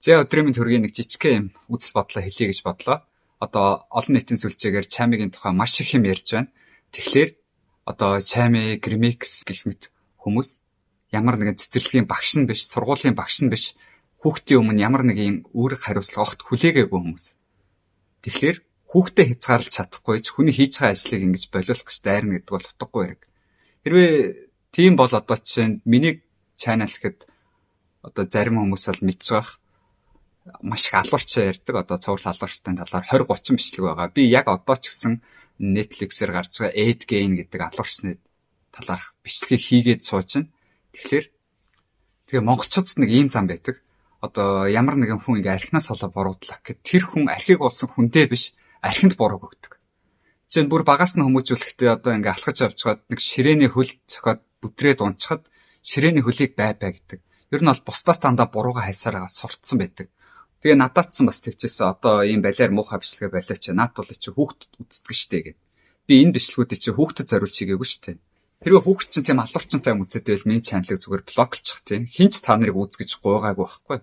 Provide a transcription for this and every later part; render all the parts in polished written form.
За өдрийн мэнд хүргэе нэг жижигхэн юм үзэл бодлоо хэлье гэж бодлоо. Одоо олон нийтийн сүлжээгээр чаймигийн тухай маш их юм ярьж байна. Тэгэхээр одоо чайми, гримикс гэх мэт хүмүүс ямар нэгэн цэцэрлэгийн багш нь биш, сургуулийн багш нь биш, хүүхдийн өмнө ямар нэгэн үүрэг хариуцлага огт хүлээгээгүй хүмүүс. Тэгэхээр хүүхдэд хязгаарлаж чадахгүй ч хүний хийж байгаа ажлыг ингэж болиулах гэж дайрна гэдэг бол утгагүй хэрэг. Хэрвээ тийм бол одоо чинь миний чанал гэхэд одоо зарим хүмүүс бол мэдж байгаа маш их алуурчаа ярьдаг. Одоо цуврал алуурчтын талаар 20-30 бичлэг байгаа. Би яг одоо ч гэсэн Netflix-ээр гарч байгаа Ed Gein гэдэг алуурчны талаарх бичлэгийг хийгээд сууж байна. Тэгээ монголчуудад нэг ийм зам байдаг. Одоо ямар нэгэн хүн ингээ архинаас олоо буруудлаа гэхэд тэр хүн архийг уусан хүндээ биш, архинд бурууг өгдөг. Жишээ нь бүр багаас нь хүмүүжүүлэхдээ одоо ингээ алхаж явжгаад нэг ширээний хөл цохиод бүтрээд унчхад ширээний хөлийг бай гэдэг. Ер нь бол бусдаас дандаа бурууга хайсараа сурцсан байдаг. Тэгээ надад ч бас тэгчээсэн одоо ийм балиар муухай бичлэгээ болооч наад бол чи хүүхдэд үздэг штэ гэд. Би энэ бичлэгүүдийг чи хүүхдэд зориулж хийгээгүй штэ. Хэрвээ хүүхд чинь тийм алуурчтай юм үзээд байвал миний чаналыг зүгээр блоклчих тийм. Хинч та нарыг үзгэж гуйгаагүй байхгүй.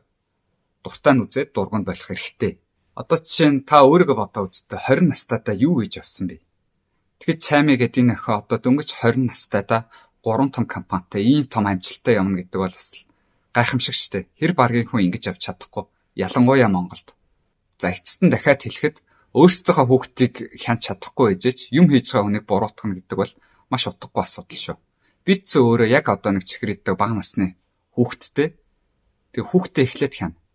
Дуртай нь үзээд дургунд болох хэрэгтэй. Одоо жишээ нь та өөрийгөө бодоо үзтээ 20 настайдаа юу хийж явсан бэ? Тэгэхэд чайми гэдэг энэ охин одоо дөнгөж 20 настайдаа 3 том компанитай ийм том амжилттай явна гэдэг бол бас гайхамшиг штэ. Хэр баргийн хүн ингэж явж чадахгүй. Ялангуяа Монголд. За эцэст нь дахиад хэлэхэд өөрсдийнхөө хүүхдийг хянч чадахгүй ээжээч юм хийж байгаа хүнийг буруутгах нь гэдэг бол маш утгагүй асуудал шүү. Би ч өөрөө яг одоо нэг чихрээддэг бага насны хүүхдтэй. Тэгээ хүүхдээ эхлээд хяна.